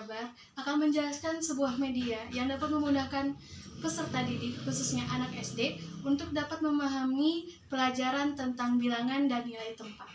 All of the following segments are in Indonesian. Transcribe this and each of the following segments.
Jabar akan menjelaskan sebuah media yang dapat memudahkan peserta didik, khususnya anak SD, untuk dapat memahami pelajaran tentang bilangan dan nilai tempat.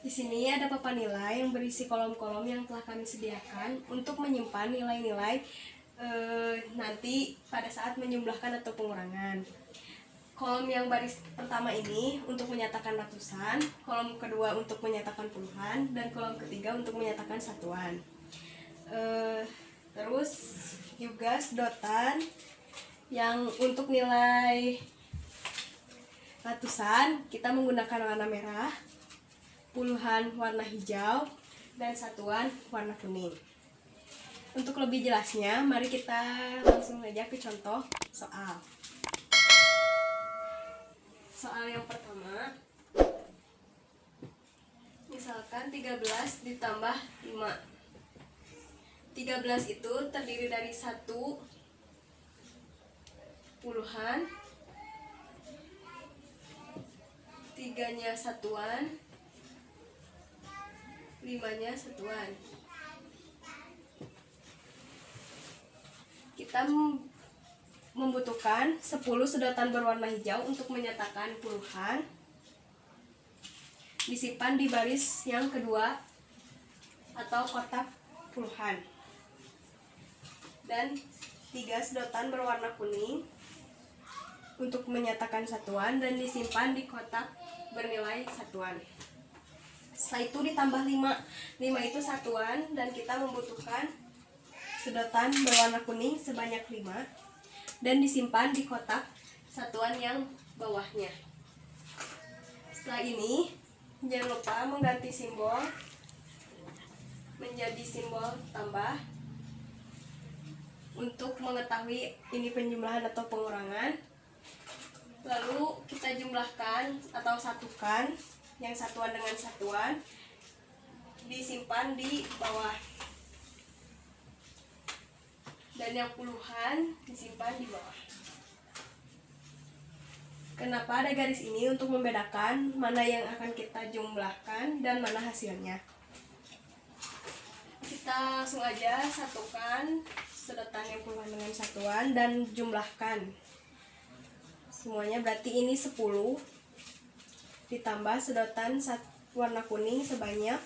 Di sini ada papan nilai yang berisi kolom-kolom yang telah kami sediakan untuk menyimpan nilai-nilai nanti pada saat menjumlahkan atau pengurangan. Kolom yang baris pertama ini untuk menyatakan ratusan, kolom kedua untuk menyatakan puluhan, dan kolom ketiga untuk menyatakan satuan. Terus juga sedotan yang untuk nilai ratusan kita menggunakan warna merah, puluhan warna hijau, dan satuan warna kuning. Untuk lebih jelasnya, mari kita langsung saja ke contoh soal. Soal yang pertama, misalkan 13 ditambah 5. 13 itu terdiri dari 1 puluhan, 3-nya satuan, 5-nya satuan. Kita membutuhkan 10 sedotan berwarna hijau untuk menyatakan puluhan, disimpan di baris yang kedua atau kotak puluhan, dan 3 sedotan berwarna kuning untuk menyatakan satuan dan disimpan di kotak bernilai satuan. Setelah itu ditambah 5 itu satuan, dan kita membutuhkan sedotan berwarna kuning sebanyak 5 dan disimpan di kotak satuan yang bawahnya. Setelah ini, jangan lupa mengganti simbol menjadi simbol tambah untuk mengetahui ini penjumlahan atau pengurangan. Lalu kita jumlahkan atau satukan yang satuan dengan satuan, disimpan di bawah, dan yang puluhan disimpan di bawah. Kenapa ada garis ini? Untuk membedakan mana yang akan kita jumlahkan dan mana hasilnya. Kita langsung aja satukan sedotan yang puluhan dengan satuan dan jumlahkan semuanya. Berarti ini 10 ditambah sedotan warna kuning sebanyak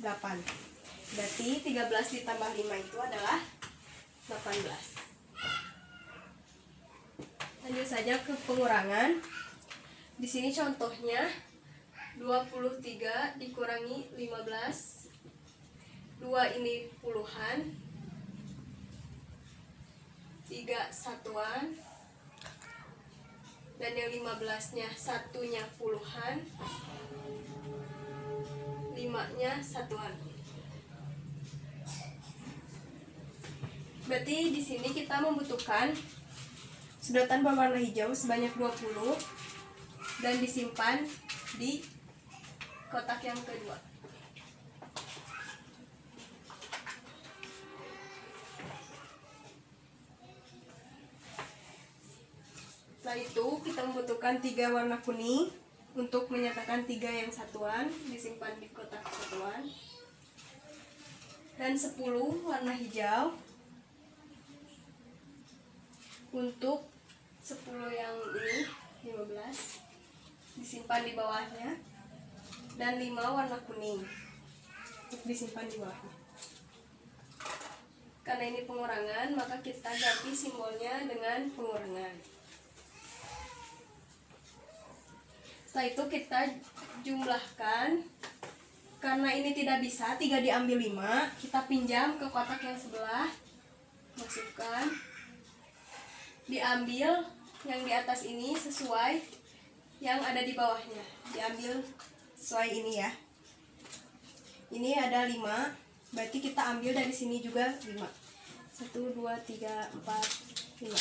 8. Berarti 13 ditambah 5 itu adalah 18. Lanjut saja ke pengurangan. Di sini contohnya 23 dikurangi 15. 2 ini puluhan, 3 satuan, dan yang 15-nya satunya puluhan, 5-nya satuan. Berarti di sini kita membutuhkan sedotan berwarna hijau sebanyak 20 dan disimpan di kotak yang kedua. Setelah itu kita membutuhkan 3 warna kuning untuk menyatakan 3 yang satuan, disimpan di kotak satuan, dan 10 warna hijau untuk 10 yang ini 15 disimpan di bawahnya, dan 5 warna kuning untuk disimpan di bawahnya. Karena ini pengurangan, maka kita ganti simbolnya dengan pengurangan. Setelah itu kita jumlahkan. Karena ini tidak bisa 3 diambil 5, kita pinjam ke kotak yang sebelah, masukkan, diambil yang di atas ini sesuai yang ada di bawahnya, diambil sesuai ini ya. Ini ada 5, berarti kita ambil dari sini juga 5. 1, 2, 3, 4, 5.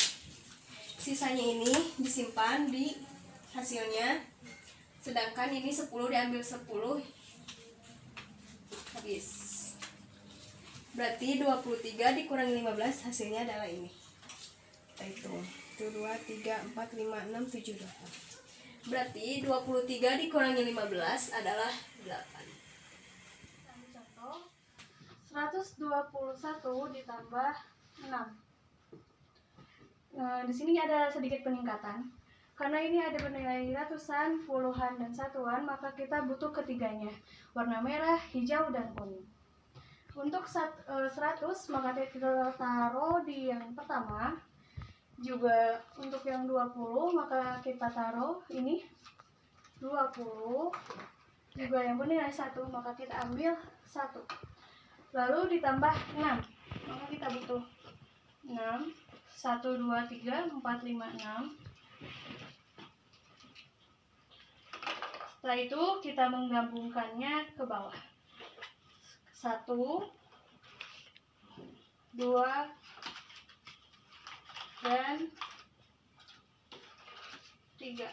Sisanya ini disimpan di hasilnya, sedangkan ini 10 diambil 10, habis. Berarti 23 dikurangi 15, hasilnya adalah ini. Kita hitung 1, 2, 3, 4, 5, 6, 7, 8. Berarti 23 dikurangi 15 adalah 8. Contoh 121 ditambah 6. Di sini ada sedikit peningkatan. Karena ini ada bernilai ratusan, puluhan, dan satuan, maka kita butuh ketiganya. Warna merah, hijau, dan kuning. Untuk 100, maka kita taruh di yang pertama. Juga untuk yang 20, maka kita taruh ini 20. Juga yang bernilai 1, maka kita ambil 1. Lalu ditambah 6, maka kita butuh 6. 1, 2, 3, 4, 5, 6. Setelah itu kita menggabungkannya ke bawah. 1, 2, dan 3.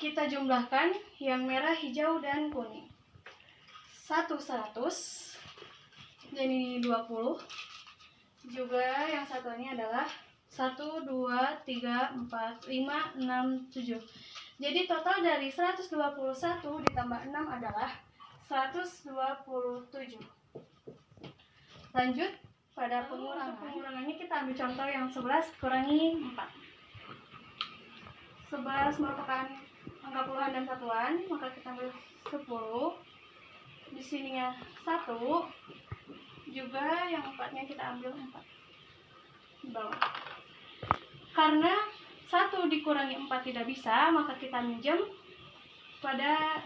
Kita jumlahkan yang merah, hijau, dan kuning. 1 100, jadi 20. Juga yang satunya adalah 1, 2, 3, 4, 5, 6, 7. Jadi total dari 121 ditambah 6 adalah 127. Lanjut pada pengurangan. Pengurangannya kita ambil contoh yang 11 kurangi 4. 11 merupakan angka puluhan dan satuan, maka kita ambil 10. Di sininya 1. Juga yang 4-nya kita ambil 4 di bawah. Karena 1 dikurangi 4 tidak bisa, maka kita minjem pada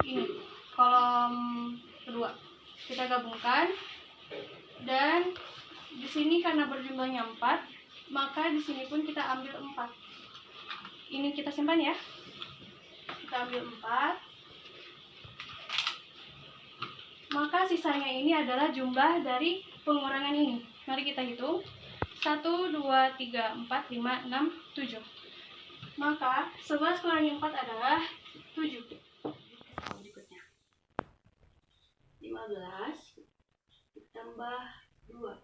ini, kolom kedua. Kita gabungkan, dan di sini karena berjumlahnya 4, maka di sini pun kita ambil 4. Ini kita simpan ya. Kita ambil 4. Maka sisanya ini adalah jumlah dari pengurangan ini. Mari kita hitung. 1, 2, 3, 4, 5, 6, 7. Maka 11 kurangi 4 adalah 7. Berikutnya 15 ditambah 2.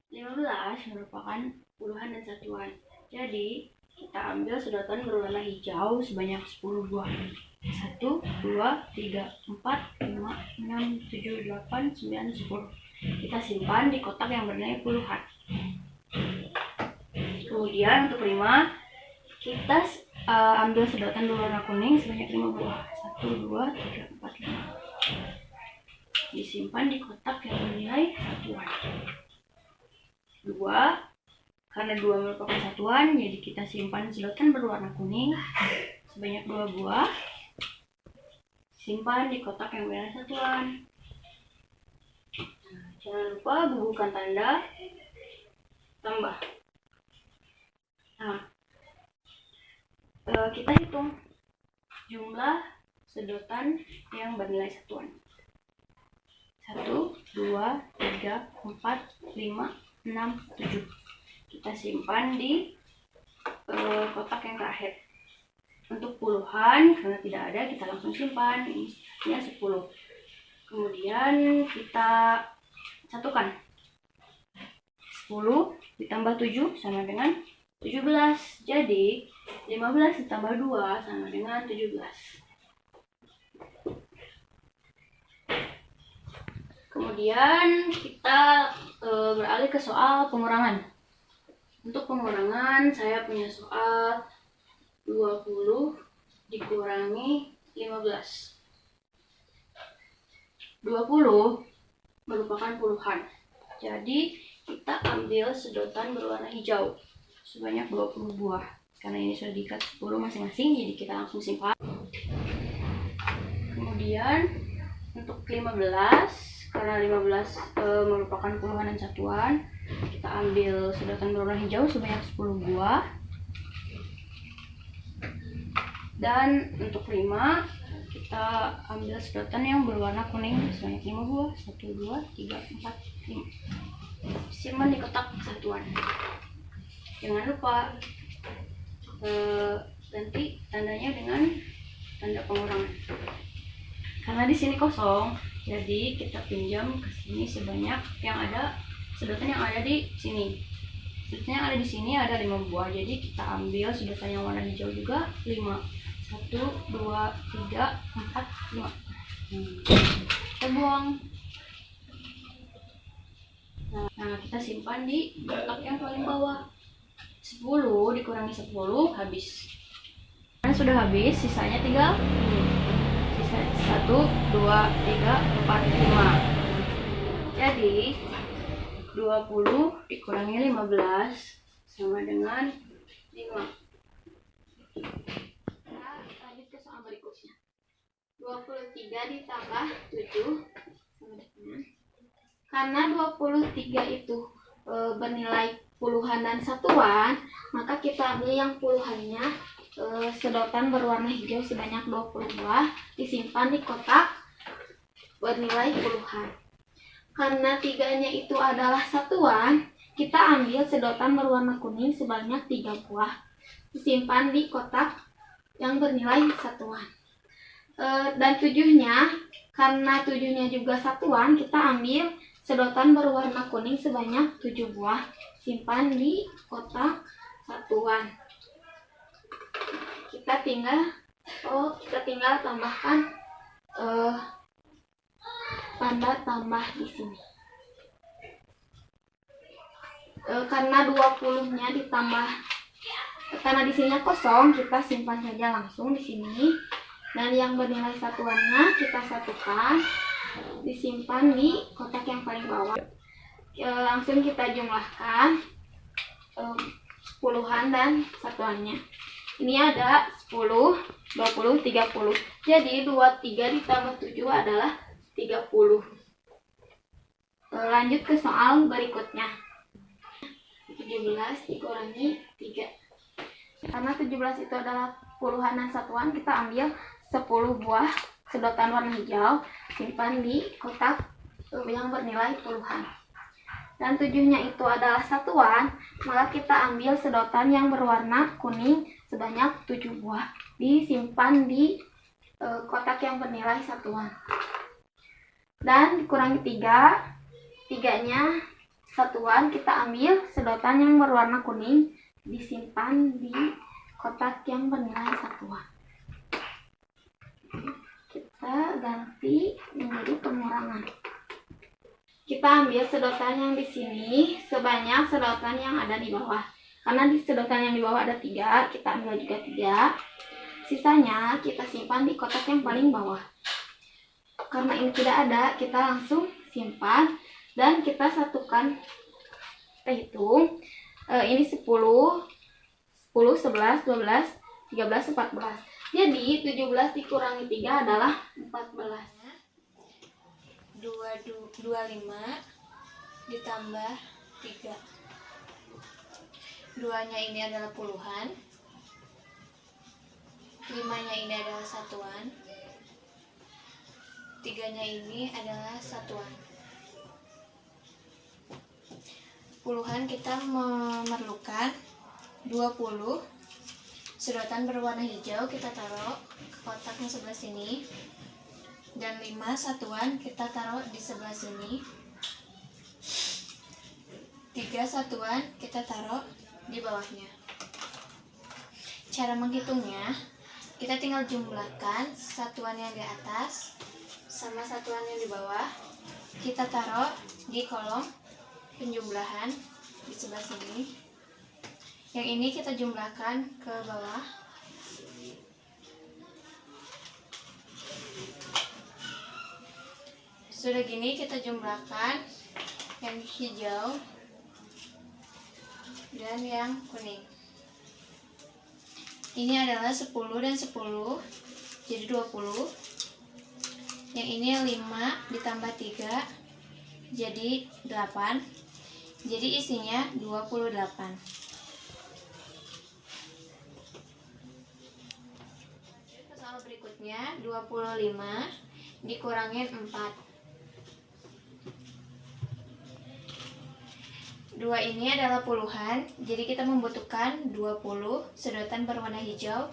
15 merupakan puluhan dan satuan. Jadi kita ambil sedotan berwarna hijau sebanyak 10 buah. 1, 2, 3, 4, 5, 6, 7, 8, 9, 10. Kita simpan di kotak yang bernilai puluhan. Kemudian untuk 5, kita ambil sedotan berwarna kuning sebanyak 5 buah. 1, 2, 3, 4, 5. Disimpan di kotak yang bernilai satuan. 2, karena 2 merupakan satuan, jadi kita simpan sedotan berwarna kuning sebanyak 2 buah. Simpan di kotak yang bernilai satuan. Jangan lupa bubuhkan tanda tambah. Nah, kita hitung jumlah sedotan yang bernilai satuan. 1, 2, 3, 4, 5, 6, 7. Kita simpan di kotak yang terakhir. Untuk puluhan, karena tidak ada, kita langsung simpan. Ini 10. Kemudian kita satukan. 10 ditambah 7 sama dengan 17. Jadi 15 ditambah 2 sama dengan 17. Kemudian kita beralih ke soal pengurangan. Untuk pengurangan saya punya soal 20 dikurangi 15. 20 merupakan puluhan. Jadi kita ambil sedotan berwarna hijau sebanyak 20 buah. Karena ini sudah diikat 10 masing-masing, jadi kita langsung simpan. Kemudian untuk 15, karena 15 merupakan puluhan dan satuan, kita ambil sedotan berwarna hijau sebanyak 10 buah. Dan untuk 5, kita ambil sedotan yang berwarna kuning sebanyak 5 buah. 1, 2, 3, 4, 5. Simpan di kotak satuan. Jangan lupa ganti tandanya dengan tanda pengurangan. Karena di sini kosong, jadi kita pinjam ke sini sebanyak yang ada sedotan yang ada di sini. Sedotan yang ada di sini ada 5 buah. Jadi kita ambil sedotan yang warna hijau juga 5. 1, 2, 3, 4, 5. kita buang. Nah, kita simpan di kotak yang paling bawah. 10 dikurangi 10 habis. Karena sudah habis, sisanya tinggal sisa 1, 2, 3, 4, 5. Jadi 20 dikurangi 15 sama dengan 5. Kita lanjut ke soal berikutnya. 23 ditambah 7 sama dengan, karena 23 itu bernilai puluhan dan satuan, maka kita ambil yang puluhannya, sedotan berwarna hijau sebanyak 20 buah disimpan di kotak bernilai puluhan. Karena tiganya itu adalah satuan, kita ambil sedotan berwarna kuning sebanyak 3 buah disimpan di kotak yang bernilai satuan. Dan 7-nya, karena 7-nya juga satuan, kita ambil sedotan berwarna kuning sebanyak 7 buah simpan di kotak satuan. Kita tinggal tambahkan tanda tambah di sini. Karena 20-nya ditambah, karena di sininya kosong, kita simpan saja langsung di sini. Dan yang bernilai satuannya kita satukan, disimpan di kotak yang paling bawah. Langsung kita jumlahkan puluhan dan satuannya. Ini ada 10, 20, 30. Jadi 23 ditambah 7 adalah 30. Lanjut ke soal berikutnya. 17 dikurangi 3. Karena 17 itu adalah puluhan dan satuan, kita ambil 10 buah sedotan warna hijau simpan di kotak yang bernilai puluhan. Dan 7-nya itu adalah satuan, maka kita ambil sedotan yang berwarna kuning sebanyak 7 buah disimpan di kotak yang bernilai satuan. Dan dikurangi 3, 3-nya satuan, kita ambil sedotan yang berwarna kuning disimpan di kotak yang bernilai satuan. Kita ganti menjadi pengurangan. Kita ambil sedotan yang di sini sebanyak sedotan yang ada di bawah. Karena di sedotan yang di bawah ada 3, kita ambil juga 3. Sisanya kita simpan di kotak yang paling bawah. Karena ini tidak ada, kita langsung simpan dan kita satukan. Kita hitung. Ini 10, 11, 12, 13, 14. Jadi 17 dikurangi 3 adalah 14. 25 ditambah 3. 2-nya ini adalah puluhan. 5-nya ini adalah satuan. 3-nya ini adalah satuan. Puluhan kita memerlukan 20 sedotan berwarna hijau, kita taruh ke kotaknya sebelah sini. Dan 5 satuan kita taruh di sebelah sini. 3 satuan kita taruh di bawahnya. Cara menghitungnya, kita tinggal jumlahkan satuan yang di atas sama satuan yang di bawah. Kita taruh di kolom penjumlahan di sebelah sini. Yang ini kita jumlahkan ke bawah. Sudah gini kita jumlahkan yang hijau dan yang kuning. Ini adalah 10 dan 10, jadi 20. Yang ini 5 ditambah 3, jadi 8. Jadi isinya 28. Soal berikutnya, 25 dikurangin 4. 2 ini adalah puluhan, jadi kita membutuhkan 20 sedotan berwarna hijau.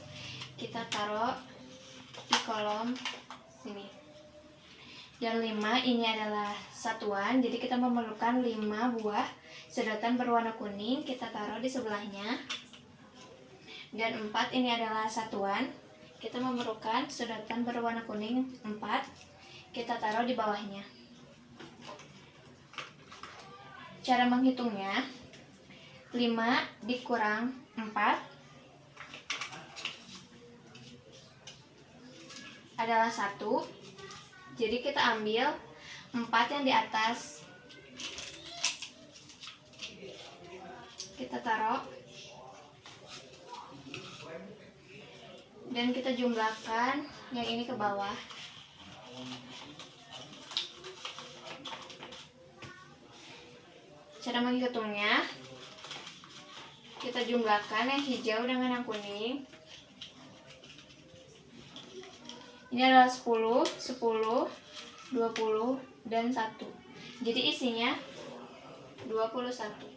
Kita taruh di kolom sini. Dan 5 ini adalah satuan, jadi kita memerlukan 5 buah sedotan berwarna kuning, kita taruh di sebelahnya. Dan 4 ini adalah satuan, kita memerlukan sedotan berwarna kuning 4, kita taruh di bawahnya. Cara menghitungnya, 5 dikurang 4 adalah 1. Jadi kita ambil 4 yang di atas, kita taruh dan kita jumlahkan yang ini ke bawah. Cara menghitungnya, kita jumlahkan yang hijau dengan yang kuning. Ini adalah 10, 10, 20, dan 1. Jadi isinya 21.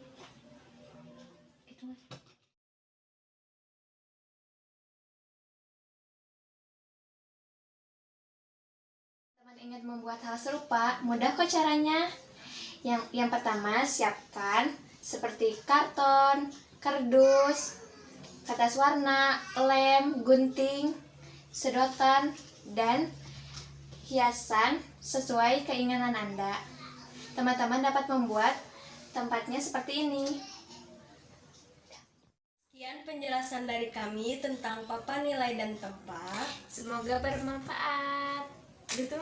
Teman ingat membuat hal serupa, mudah kok caranya. Yang pertama, siapkan seperti karton, kardus, kertas warna, lem, gunting, sedotan, dan hiasan sesuai keinginan Anda. Teman-teman dapat membuat tempatnya seperti ini. Sekian penjelasan dari kami tentang papan nilai dan tempat. Semoga bermanfaat. Gitu.